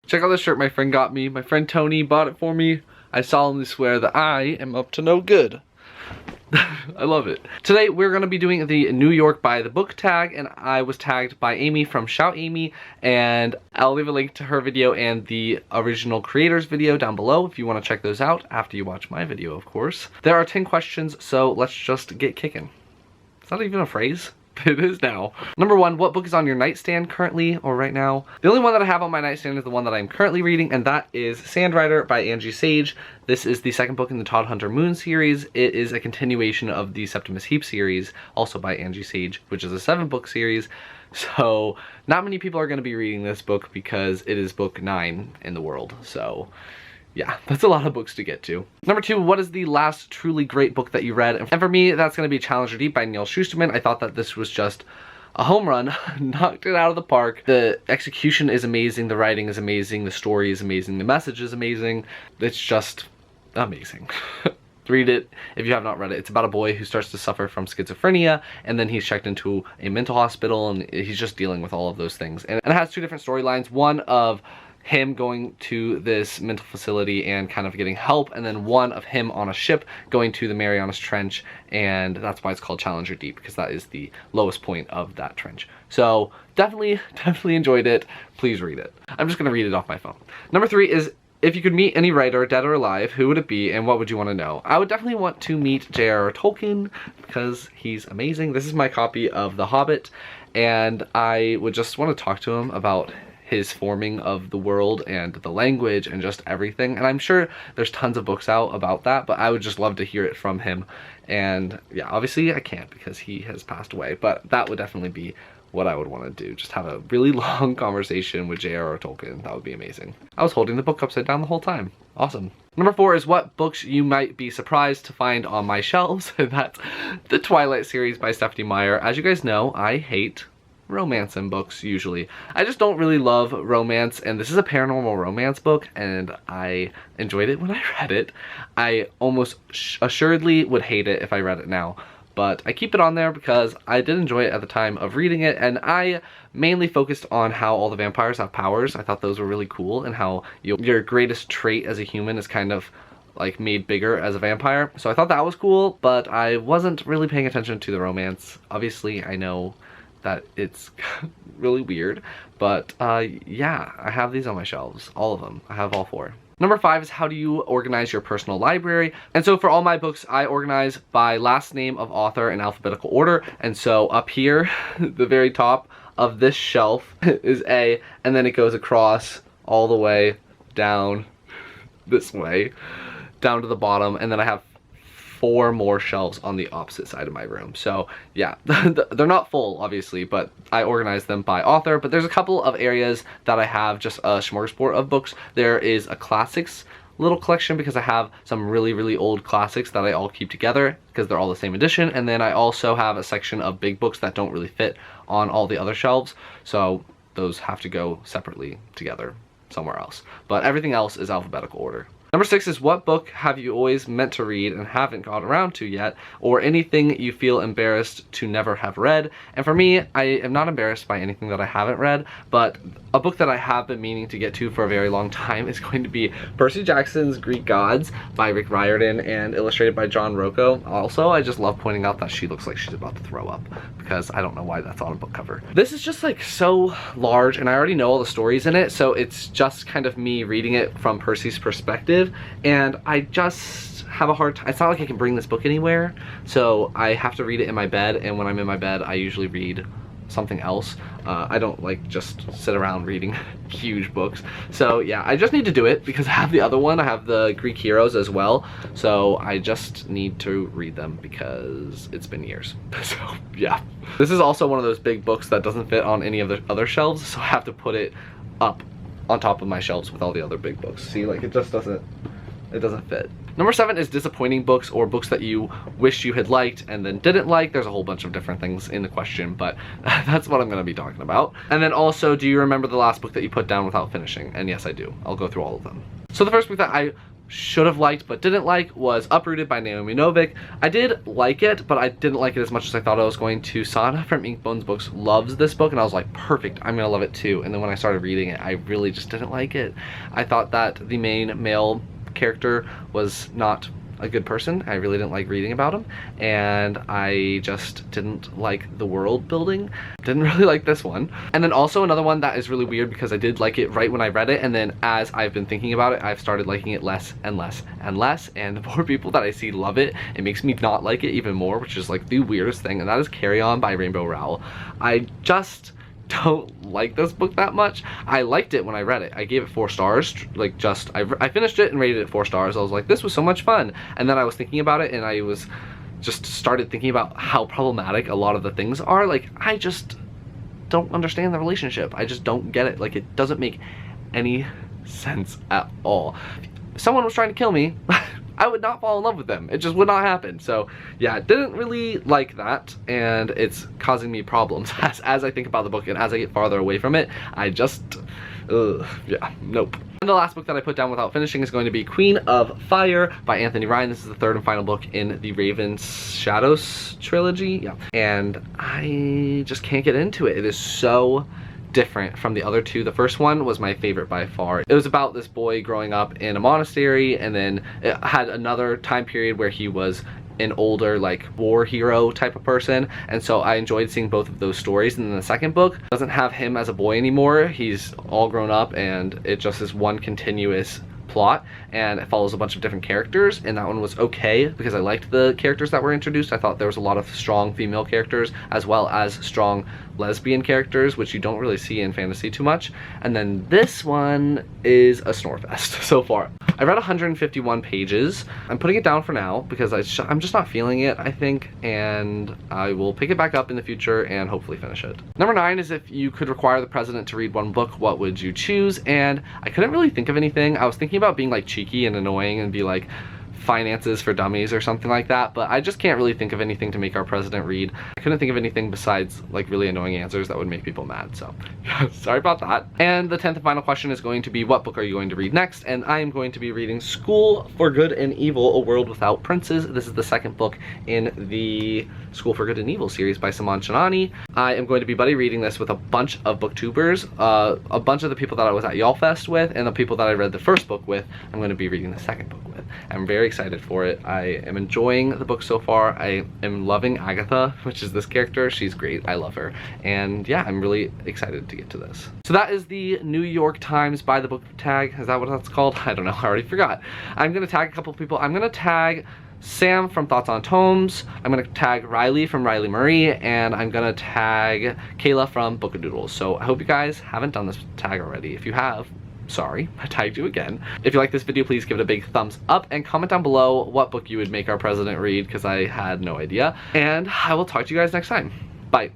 Check out this shirt my friend got me. My friend Tony bought it for me. I solemnly swear that I am up to no good. I love it. Today we're going to be doing the New York by the book tag, and I was tagged by Amy from Shout Amy, and I'll leave a link to her video and the original creators video down below if you want to check those out after you watch my video, of course. There are 10 questions, so let's just get kicking. It's not even a phrase. It is now. Number 1, what book is on your nightstand currently or right now? The only one that I have on my nightstand is the one that I'm currently reading, and that is Sandrider by Angie Sage. This is the second book in the Todd Hunter Moon series. It is a continuation of the Septimus Heap series, also by Angie Sage, which is a 7-book series. So not many people are going to be reading this book because it is book 9 in the world. So yeah, that's a lot of books to get to. Number 2, what is the last truly great book that you read? And for me, that's going to be Challenger Deep by Neil Shusterman. I thought that this was just a home run, knocked it out of the park. The execution is amazing, the writing is amazing, the story is amazing, the message is amazing. It's just amazing. Read it if you have not read it. It's about a boy who starts to suffer from schizophrenia, and then he's checked into a mental hospital, and he's just dealing with all of those things. And it has 2 different storylines, one of him going to this mental facility and kind of getting help, and then one of him on a ship going to the Marianas Trench, and that's why it's called Challenger Deep, because that is the lowest point of that trench. So definitely enjoyed it. Please read it. I'm just gonna read it off my phone. Number 3 is, if you could meet any writer, dead or alive, who would it be and what would you want to know? I would definitely want to meet J.R.R. Tolkien because he's amazing. This is my copy of The Hobbit, and I would just want to talk to him about his forming of the world and the language and just everything. And I'm sure there's tons of books out about that, but I would just love to hear it from him. And yeah, obviously I can't because he has passed away, but that would definitely be what I would want to do. Just have a really long conversation with J.R.R. Tolkien. That would be amazing. I was holding the book upside down the whole time. Awesome. Number 4 is what books you might be surprised to find on my shelves. That's the Twilight series by Stephenie Meyer. As you guys know, I hate romance in books usually. I just don't really love romance, and this is a paranormal romance book, and I enjoyed it when I read it. I almost assuredly would hate it if I read it now, but I keep it on there because I did enjoy it at the time of reading it, and I mainly focused on how all the vampires have powers. I thought those were really cool, and how your greatest trait as a human is kind of like made bigger as a vampire. So I thought that was cool, but I wasn't really paying attention to the romance. Obviously, I know that it's really weird, but yeah, I have these on my shelves, all of them. I have all 4. Number 5 is, how do you organize your personal library? And so for all my books, I organize by last name of author in alphabetical order. And so up here, the very top of this shelf is A, and then it goes across all the way down this way, down to the bottom, and then I have 4 more shelves on the opposite side of my room. So yeah, they're not full obviously, but I organize them by author. But there's a couple of areas that I have just a smorgasbord of books. There is a classics little collection because I have some really old classics that I all keep together because they're all the same edition. And then I also have a section of big books that don't really fit on all the other shelves, so those have to go separately together somewhere else. But everything else is alphabetical order. Number 6 is, what book have you always meant to read and haven't got around to yet, or anything you feel embarrassed to never have read? And for me, I am not embarrassed by anything that I haven't read, but a book that I have been meaning to get to for a very long time is going to be Percy Jackson's Greek Gods by Rick Riordan and illustrated by John Rocco. Also, I just love pointing out that she looks like she's about to throw up because I don't know why that's on a book cover. This is just like so large, and I already know all the stories in it, so it's just kind of me reading it from Percy's perspective. And I just have a hard time. It's not like I can bring this book anywhere, so I have to read it in my bed, and when I'm in my bed I usually read something else. I don't like just sit around reading huge books. So yeah, I just need to do it because I have the other one. I have the Greek Heroes as well, so I just need to read them because it's been years. So yeah, this is also one of those big books that doesn't fit on any of the other shelves, so I have to put it up on top of my shelves with all the other big books. See, like it just doesn't fit. Number 7 is disappointing books, or books that you wish you had liked and then didn't like. There's a whole bunch of different things in the question, but that's what I'm going to be talking about. And then also, do you remember the last book that you put down without finishing? And yes, I do. I'll go through all of them. So the first book that I should have liked but didn't like was Uprooted by Naomi Novik. I did like it, but I didn't like it as much as I thought I was going to. Sana from Inkbones Books loves this book, and I was like, perfect, I'm gonna love it too. And then when I started reading it, I really just didn't like it. I thought that the main male character was not a good person. I really didn't like reading about him, and I just didn't like the world building. Didn't really like this one. And then also another one that is really weird, because I did like it right when I read it, and then as I've been thinking about it, I've started liking it less and less and less, and the more people that I see love it, it makes me not like it even more, which is like the weirdest thing, and that is Carry On by Rainbow Rowell. I just don't like this book that much. I liked it when I read it. I gave it 4 stars. Like, just I finished it and rated it 4 stars. I was like, this was so much fun. And then I was thinking about it, and I was just started thinking about how problematic a lot of the things are. Like, I just don't understand the relationship. I just don't get it. Like, it doesn't make any sense at all. If someone was trying to kill me, I would not fall in love with them. It just would not happen. So yeah, didn't really like that, and it's causing me problems as I think about the book, and as I get farther away from it, I just, yeah, nope. And the last book that I put down without finishing is going to be Queen of Fire by Anthony Ryan. This is the 3rd and final book in the Raven's Shadows trilogy. Yeah, and I just can't get into it. It is so different from the other 2. The first one was my favorite by far. It was about this boy growing up in a monastery, and then it had another time period where he was an older, like, war hero type of person, and so I enjoyed seeing both of those stories. And then the second book doesn't have him as a boy anymore. He's all grown up, and it just is one continuous plot, and it follows a bunch of different characters, and that one was okay because I liked the characters that were introduced. I thought there was a lot of strong female characters as well as strong lesbian characters, which you don't really see in fantasy too much. And then this one is a snorefest so far. I read 151 pages. I'm putting it down for now because I'm just not feeling it, I think, and I will pick it back up in the future and hopefully finish it. Number 9 is, if you could require the president to read one book, what would you choose? And I couldn't really think of anything. I was thinking about being like cheeky and annoying and be like, Finances for Dummies or something like that, but I just can't really think of anything to make our president read. I couldn't think of anything besides like really annoying answers that would make people mad, so sorry about that. And the 10th and final question is going to be, what book are you going to read next? And I am going to be reading School for Good and Evil, A World Without Princes. This is the 2nd book in the School for Good and Evil series by Saman Shanani. I am going to be buddy reading this with a bunch of booktubers, a bunch of the people that I was at Y'all Fest with, and the people that I read the first book with, I'm going to be reading the 2nd book with. I'm very excited for it. I am enjoying the book so far. I am loving Agatha, which is this character. She's great. I love her. And yeah, I'm really excited to get to this. So that is the New York Times by the book tag. Is that what that's called? I don't know. I already forgot. I'm going to tag a couple of people. I'm going to tag Sam from Thoughts on Tomes. I'm going to tag Riley from Riley Marie, and I'm going to tag Kayla from Bookadoodles. So I hope you guys haven't done this tag already. If you have, sorry, I tagged you again. If you like this video, please give it a big thumbs up and comment down below what book you would make our president read, because I had no idea. And I will talk to you guys next time. Bye.